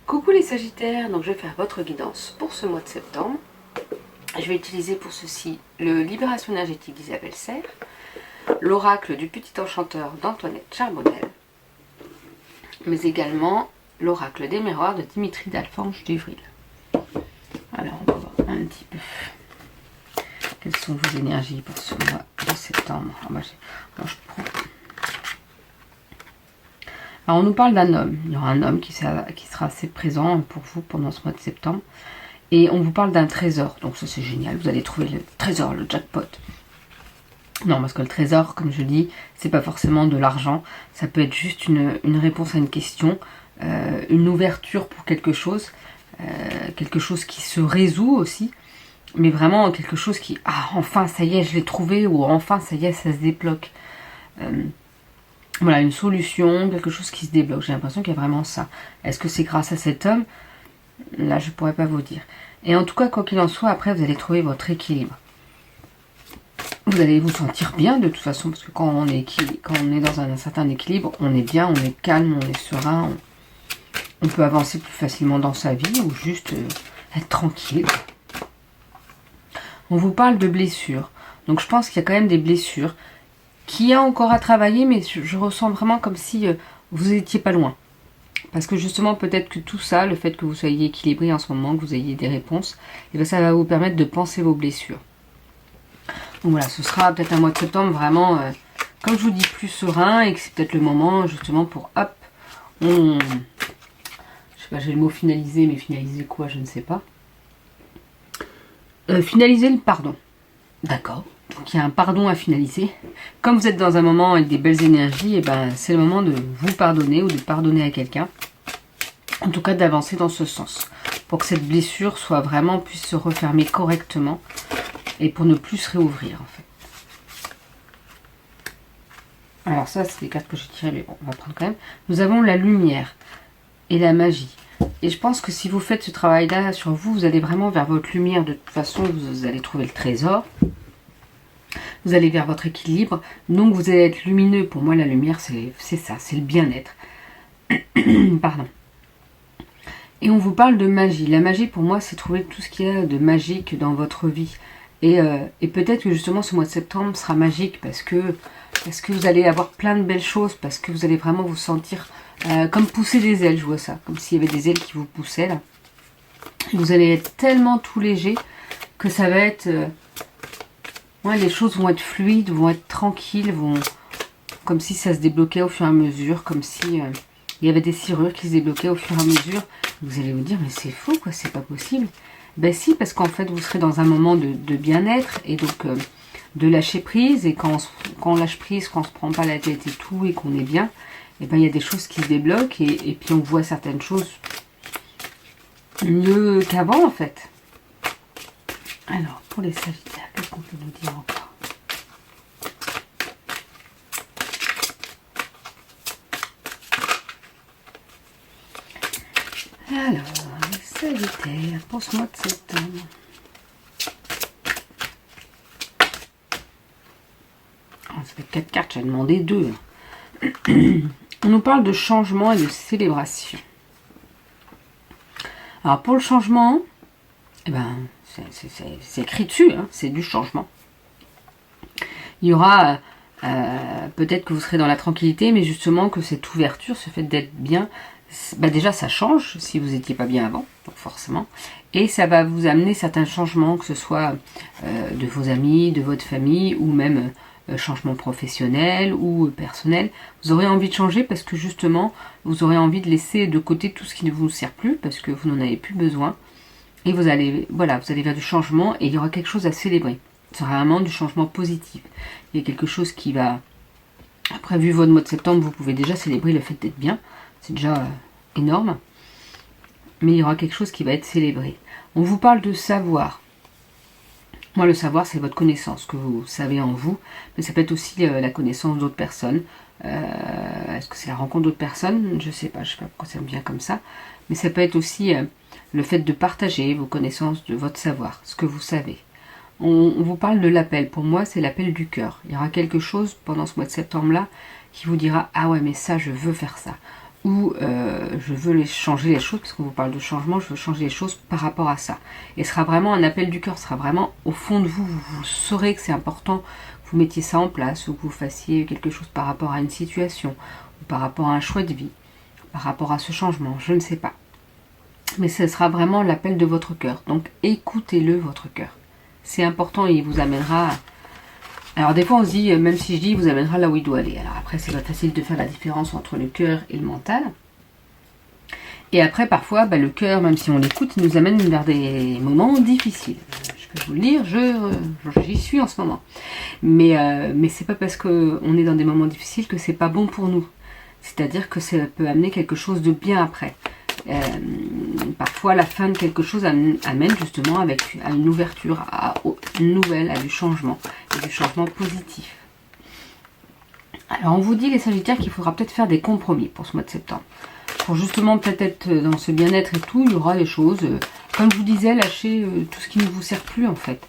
Coucou les Sagittaires, donc je vais faire votre guidance pour ce mois de septembre. Je vais utiliser pour ceci le Libération énergétique d'Isabelle Serre, l'oracle du petit enchanteur d'Antoinette Charbonnel, mais également l'oracle des miroirs de Dimitri d'Alphonse d'Ivril. Alors on va voir un petit peu quelles sont vos énergies pour ce mois de septembre. Alors je prends. Alors on nous parle d'un homme, il y aura un homme qui sera assez présent pour vous pendant ce mois de septembre. Et on vous parle d'un trésor, donc ça c'est génial, vous allez trouver le trésor, le jackpot. Non, parce que le trésor, comme je dis, c'est pas forcément de l'argent, ça peut être juste une réponse à une question, une ouverture pour quelque chose qui se résout aussi, mais vraiment quelque chose qui, ah enfin ça y est je l'ai trouvé, ou enfin ça y est ça se débloque. Voilà, une solution, quelque chose qui se débloque. J'ai l'impression qu'il y a vraiment ça. Est-ce que c'est grâce à cet homme? Là, je ne pourrais pas vous dire. Et en tout cas, quoi qu'il en soit, après, vous allez trouver votre équilibre. Vous allez vous sentir bien, de toute façon, parce que quand on est dans un certain équilibre, on est bien, on est calme, on est serein. On peut avancer plus facilement dans sa vie ou juste être tranquille. On vous parle de blessures. Donc, je pense qu'il y a quand même des blessures qui a encore à travailler, mais je ressens vraiment comme si vous n'étiez pas loin. Parce que justement, peut-être que tout ça, le fait que vous soyez équilibré en ce moment, que vous ayez des réponses, et bien ça va vous permettre de penser vos blessures. Donc voilà, ce sera peut-être un mois de septembre vraiment, comme je vous dis, plus serein, et que c'est peut-être le moment justement pour, hop, je sais pas, j'ai le mot finaliser, mais finaliser quoi, je ne sais pas. Finaliser le pardon. D'accord. Donc il y a un pardon à finaliser. Comme vous êtes dans un moment avec des belles énergies, et ben c'est le moment de vous pardonner ou de pardonner à quelqu'un. En tout cas d'avancer dans ce sens. Pour que cette blessure soit vraiment puisse se refermer correctement. Et pour ne plus se réouvrir en fait. Alors ça c'est les cartes que j'ai tirées, mais bon on va prendre quand même. Nous avons la lumière et la magie. Et je pense que si vous faites ce travail là sur vous, vous allez vraiment vers votre lumière. De toute façon vous allez trouver le trésor. Vous allez vers votre équilibre, donc vous allez être lumineux. Pour moi, la lumière, c'est ça, c'est le bien-être. Pardon. Et on vous parle de magie. La magie, pour moi, c'est trouver tout ce qu'il y a de magique dans votre vie. Et peut-être que justement, ce mois de septembre sera magique parce que vous allez avoir plein de belles choses, parce que vous allez vraiment vous sentir comme pousser des ailes, je vois ça. Comme s'il y avait des ailes qui vous poussaient, là. Vous allez être tellement tout léger que ça va être... ouais, les choses vont être fluides, vont être tranquilles, comme si ça se débloquait au fur et à mesure, comme si il y avait des serrures qui se débloquaient au fur et à mesure. Vous allez vous dire, mais c'est fou, quoi, c'est pas possible. Ben si, parce qu'en fait, vous serez dans un moment de bien-être, et donc de lâcher prise, et quand on lâche prise, quand on se prend pas la tête et tout, et qu'on est bien, et ben il y a des choses qui se débloquent, et puis on voit certaines choses mieux qu'avant, en fait. Alors, pour les Sagittaires, qu'est-ce qu'on peut nous dire encore? Alors, les Sagittaires, pour ce mois de septembre. Oh, ça fait 4 cartes, j'ai demandé 2. On nous parle de changement et de célébration. Alors, pour le changement, eh ben... c'est écrit dessus, hein, c'est du changement. Il y aura peut-être que vous serez dans la tranquillité, mais justement que cette ouverture, ce fait d'être bien, bah déjà ça change si vous n'étiez pas bien avant, donc forcément, et ça va vous amener certains changements, que ce soit de vos amis, de votre famille, ou même changement professionnel ou personnel. Vous aurez envie de changer parce que justement, vous aurez envie de laisser de côté tout ce qui ne vous sert plus, parce que vous n'en avez plus besoin. Et vous allez, voilà, vous allez vers du changement et il y aura quelque chose à célébrer. Ce sera vraiment du changement positif. Il y a quelque chose qui va... Après, vu votre mois de septembre, vous pouvez déjà célébrer le fait d'être bien. C'est déjà énorme. Mais il y aura quelque chose qui va être célébré. On vous parle de savoir. Moi, le savoir, c'est votre connaissance, que vous savez en vous. Mais ça peut être aussi la connaissance d'autres personnes. Est-ce que c'est la rencontre d'autres personnes? Je ne sais pas pourquoi ça me vient comme ça. Mais ça peut être aussi... le fait de partager vos connaissances, de votre savoir, ce que vous savez. On vous parle de l'appel. Pour moi, c'est l'appel du cœur. Il y aura quelque chose pendant ce mois de septembre-là qui vous dira « Ah ouais, mais ça, je veux faire ça. ou je veux changer les choses, parce qu'on vous parle de changement, je veux changer les choses par rapport à ça. Et ce sera vraiment un appel du cœur, ce sera vraiment au fond de vous, vous saurez que c'est important que vous mettiez ça en place, ou que vous fassiez quelque chose par rapport à une situation, ou par rapport à un choix de vie, par rapport à ce changement, je ne sais pas. Mais ce sera vraiment l'appel de votre cœur. Donc écoutez-le, votre cœur. C'est important et il vous amènera... Alors des fois on se dit, même si je dis, il vous amènera là où il doit aller. Alors après c'est pas facile de faire la différence entre le cœur et le mental. Et après parfois, le cœur, même si on l'écoute, il nous amène vers des moments difficiles. Je peux vous le dire, j'y suis en ce moment. Mais c'est pas parce qu'on est dans des moments difficiles que c'est pas bon pour nous. C'est-à-dire que ça peut amener quelque chose de bien après. Parfois la fin de quelque chose amène justement à une ouverture, à une nouvelle, à du changement, et du changement positif. Alors on vous dit les Sagittaires qu'il faudra peut-être faire des compromis pour ce mois de septembre. Pour justement peut-être être dans ce bien-être et tout, il y aura des choses, comme je vous disais, lâcher tout ce qui ne vous sert plus en fait.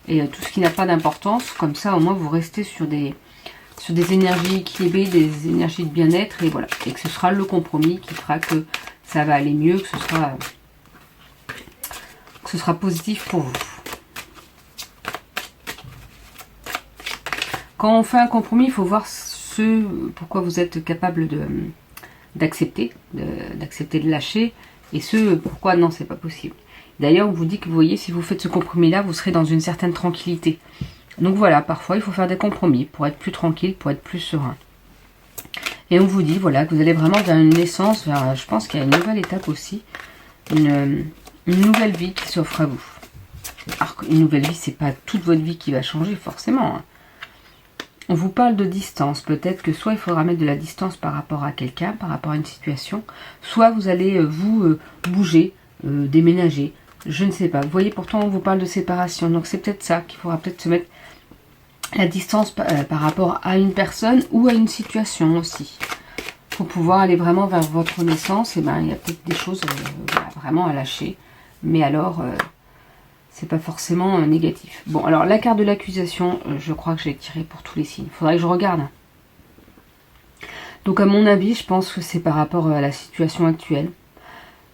Et tout ce qui n'a pas d'importance, comme ça au moins vous restez sur des énergies équilibrées, des énergies de bien-être, et voilà. Et que ce sera le compromis qui fera que ça va aller mieux, que ce sera positif pour vous. Quand on fait un compromis, il faut voir pourquoi vous êtes capable d'accepter de lâcher, et pourquoi non, c'est pas possible. D'ailleurs, on vous dit que vous voyez, si vous faites ce compromis-là, vous serez dans une certaine tranquillité. Donc voilà, parfois il faut faire des compromis pour être plus tranquille, pour être plus serein. Et on vous dit, voilà, que vous allez vraiment vers une naissance, je pense qu'il y a une nouvelle étape aussi, une nouvelle vie qui s'offre à vous. Alors qu'une nouvelle vie, c'est pas toute votre vie qui va changer, forcément. On vous parle de distance, peut-être que soit il faudra mettre de la distance par rapport à quelqu'un, par rapport à une situation, soit vous allez bouger, déménager, je ne sais pas. Vous voyez, pourtant on vous parle de séparation, donc c'est peut-être ça qu'il faudra peut-être se mettre la distance par rapport à une personne ou à une situation aussi. Pour pouvoir aller vraiment vers votre naissance, il y a peut-être des choses vraiment à lâcher. Mais alors, c'est pas forcément négatif. Bon, alors la carte de l'accusation, je crois que je l'ai tirée pour tous les signes. Il faudrait que je regarde. Donc à mon avis, je pense que c'est par rapport à la situation actuelle.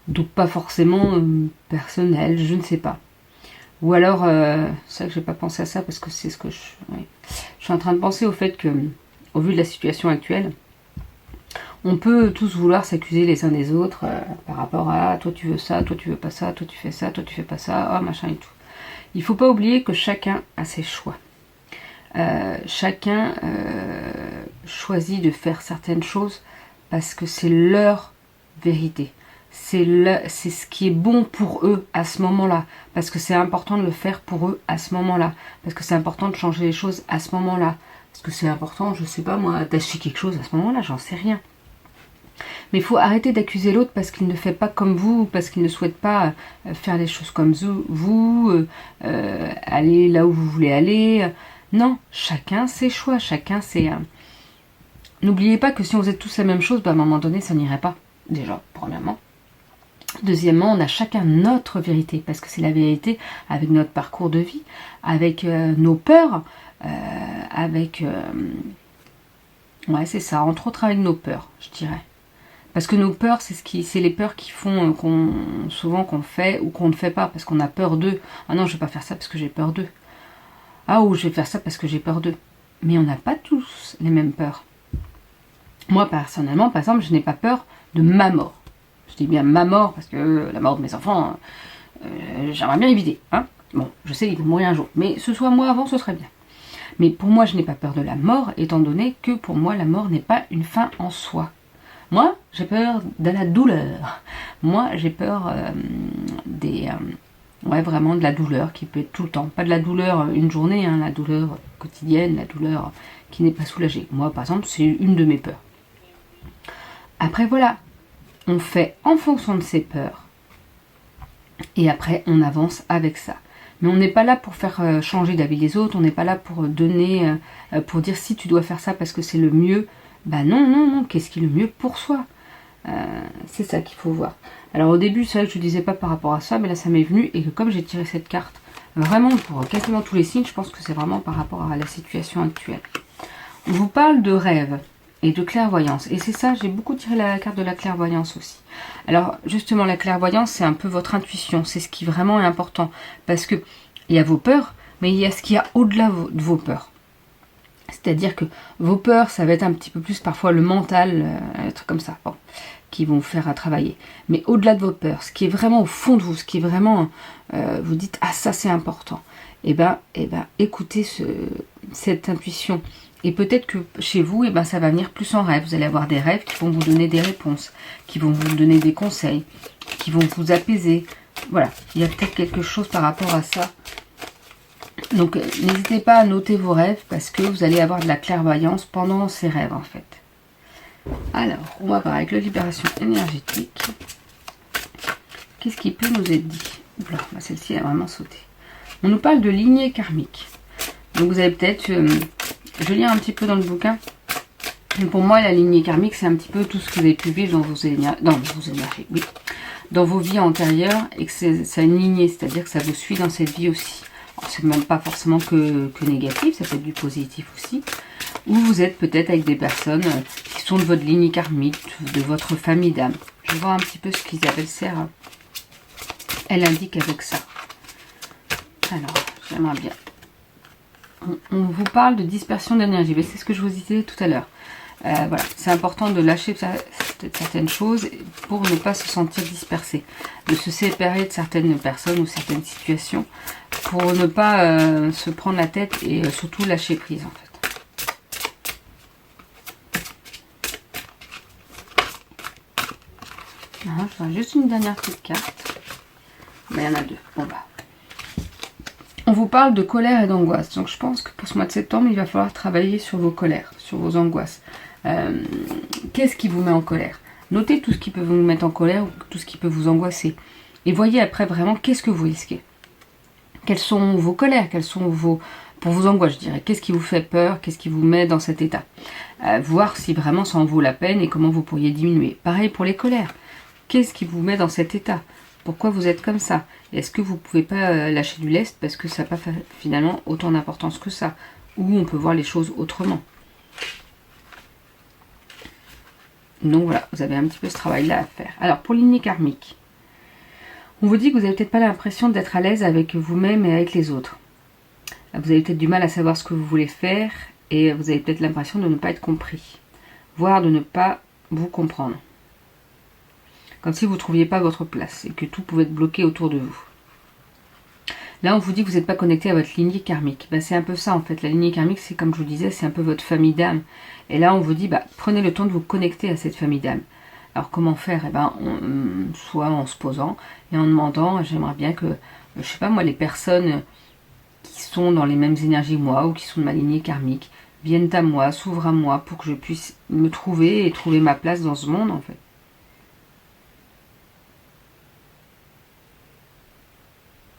Donc pas forcément personnel, je ne sais pas. Ou alors, c'est vrai que je n'ai pas pensé à ça parce que c'est ce que je suis en train de penser au fait que, au vu de la situation actuelle, on peut tous vouloir s'accuser les uns des autres par rapport à toi tu veux ça, toi tu veux pas ça, toi tu fais ça, toi tu fais pas ça, oh machin et tout. Il faut pas oublier que chacun a ses choix. Chacun choisit de faire certaines choses parce que c'est leur vérité. C'est ce qui est bon pour eux à ce moment-là. Parce que c'est important de le faire pour eux à ce moment-là. Parce que c'est important de changer les choses à ce moment-là. Parce que c'est important, je sais pas moi, d'acheter quelque chose à ce moment-là, j'en sais rien. Mais il faut arrêter d'accuser l'autre parce qu'il ne fait pas comme vous, parce qu'il ne souhaite pas faire les choses comme vous, aller là où vous voulez aller. Non, chacun ses choix, chacun ses... N'oubliez pas que si on faisait tous la même chose, à un moment donné, ça n'irait pas. Déjà, premièrement. Deuxièmement, on a chacun notre vérité, parce que c'est la vérité avec notre parcours de vie, avec nos peurs, ouais, c'est ça, entre autres avec nos peurs, je dirais. Parce que nos peurs, c'est les peurs qui font souvent qu'on fait ou qu'on ne fait pas, parce qu'on a peur d'eux. Ah non, je vais pas faire ça parce que j'ai peur d'eux. Ah, ou je vais faire ça parce que j'ai peur d'eux. Mais on n'a pas tous les mêmes peurs. Moi, personnellement, par exemple, je n'ai pas peur de ma mort. Je dis bien ma mort, parce que la mort de mes enfants, j'aimerais bien éviter. Hein, bon, je sais, ils vont mourir un jour. Mais ce soit moi avant, ce serait bien. Mais pour moi, je n'ai pas peur de la mort, étant donné que pour moi, la mort n'est pas une fin en soi. Moi, j'ai peur de la douleur. Moi, j'ai peur ouais, vraiment de la douleur qui peut être tout le temps. Pas de la douleur une journée, hein, la douleur quotidienne, la douleur qui n'est pas soulagée. Moi, par exemple, c'est une de mes peurs. Après, voilà. On fait en fonction de ses peurs. Et après, on avance avec ça. Mais on n'est pas là pour faire changer d'avis les autres. On n'est pas là pour donner, pour dire si tu dois faire ça parce que c'est le mieux. Bah non, non, non. Qu'est-ce qui est le mieux pour soi? C'est ça qu'il faut voir. Alors au début, c'est vrai que je ne disais pas par rapport à ça, mais là ça m'est venu. Et que comme j'ai tiré cette carte, vraiment pour quasiment tous les signes, je pense que c'est vraiment par rapport à la situation actuelle. On vous parle de rêve. et de clairvoyance. Et c'est ça, j'ai beaucoup tiré la carte de la clairvoyance aussi. Alors justement, la clairvoyance, c'est un peu votre intuition, c'est ce qui vraiment est important. Parce que il y a vos peurs, mais il y a ce qu'il y a au-delà de vos peurs. C'est-à-dire que vos peurs, ça va être un petit peu plus parfois le mental, un truc comme ça, bon, qui vont vous faire à travailler. Mais au-delà de vos peurs, ce qui est vraiment au fond de vous, ce qui est vraiment, vous dites, ah ça c'est important, et ben, écoutez cette intuition. Et peut-être que chez vous, ça va venir plus en rêve. Vous allez avoir des rêves qui vont vous donner des réponses, qui vont vous donner des conseils, qui vont vous apaiser. Voilà, il y a peut-être quelque chose par rapport à ça. Donc n'hésitez pas à noter vos rêves parce que vous allez avoir de la clairvoyance pendant ces rêves en fait. Alors, on va voir avec la libération énergétique. Qu'est-ce qui peut nous être dit? Oula, celle-ci a vraiment sauté. On nous parle de lignée karmique. Donc vous avez peut-être... je lis un petit peu dans le bouquin. Et pour moi, la lignée karmique, c'est un petit peu tout ce que vous avez pu vivre dans vos énergies, oui, dans vos vies antérieures, et que c'est une lignée, c'est-à-dire que ça vous suit dans cette vie aussi. C'est même pas forcément que négatif, ça peut être du positif aussi. Ou vous êtes peut-être avec des personnes qui sont de votre lignée karmique, de votre famille d'âme. Je vais voir un petit peu ce qu'Isabelle Serre, elle indique avec ça. Alors, j'aimerais bien. On vous parle de dispersion d'énergie, c'est ce que je vous disais tout à l'heure. Voilà, c'est important de lâcher certaines choses pour ne pas se sentir dispersé, de se séparer de certaines personnes ou certaines situations pour ne pas se prendre la tête et surtout lâcher prise en fait. Je ferai juste une dernière petite carte. Mais il y en a deux. Bon bah. On vous parle de colère et d'angoisse. Donc je pense que pour ce mois de septembre, il va falloir travailler sur vos colères, sur vos angoisses. Qu'est-ce qui vous met en colère? Notez tout ce qui peut vous mettre en colère ou tout ce qui peut vous angoisser. Et voyez après vraiment qu'est-ce que vous risquez. Quelles sont vos colères? Quelles sont pour vos angoisses, je dirais. Qu'est-ce qui vous fait peur? Qu'est-ce qui vous met dans cet état? Voir si vraiment ça en vaut la peine et comment vous pourriez diminuer. Pareil pour les colères. Qu'est-ce qui vous met dans cet état? Pourquoi vous êtes comme ça? Est-ce que vous ne pouvez pas lâcher du lest parce que ça n'a pas finalement autant d'importance que ça? Ou on peut voir les choses autrement. Donc voilà, vous avez un petit peu ce travail-là à faire. Alors pour lignée karmique, on vous dit que vous n'avez peut-être pas l'impression d'être à l'aise avec vous-même et avec les autres. Vous avez peut-être du mal à savoir ce que vous voulez faire et vous avez peut-être l'impression de ne pas être compris, voire de ne pas vous comprendre. Comme si vous ne trouviez pas votre place et que tout pouvait être bloqué autour de vous. Là, on vous dit que vous n'êtes pas connecté à votre lignée karmique. C'est un peu ça en fait. La lignée karmique, c'est comme je vous disais, c'est un peu votre famille d'âme. Et là, on vous dit, prenez le temps de vous connecter à cette famille d'âme. Alors comment faire? Soit en se posant et en demandant, j'aimerais bien que, je sais pas moi, les personnes qui sont dans les mêmes énergies que moi ou qui sont de ma lignée karmique viennent à moi, s'ouvrent à moi pour que je puisse me trouver et trouver ma place dans ce monde en fait.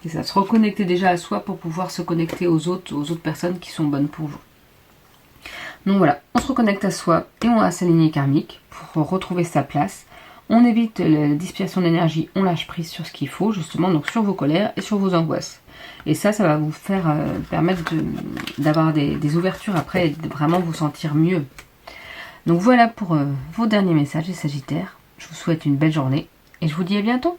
C'est ça, se reconnecter déjà à soi pour pouvoir se connecter aux autres personnes qui sont bonnes pour vous. Donc voilà, on se reconnecte à soi et on a sa lignée karmique pour retrouver sa place. On évite la dispersion d'énergie, on lâche prise sur ce qu'il faut, justement, donc sur vos colères et sur vos angoisses. Et ça va vous faire permettre d'avoir des ouvertures après et de vraiment vous sentir mieux. Donc voilà pour vos derniers messages, les Sagittaires. Je vous souhaite une belle journée et je vous dis à bientôt.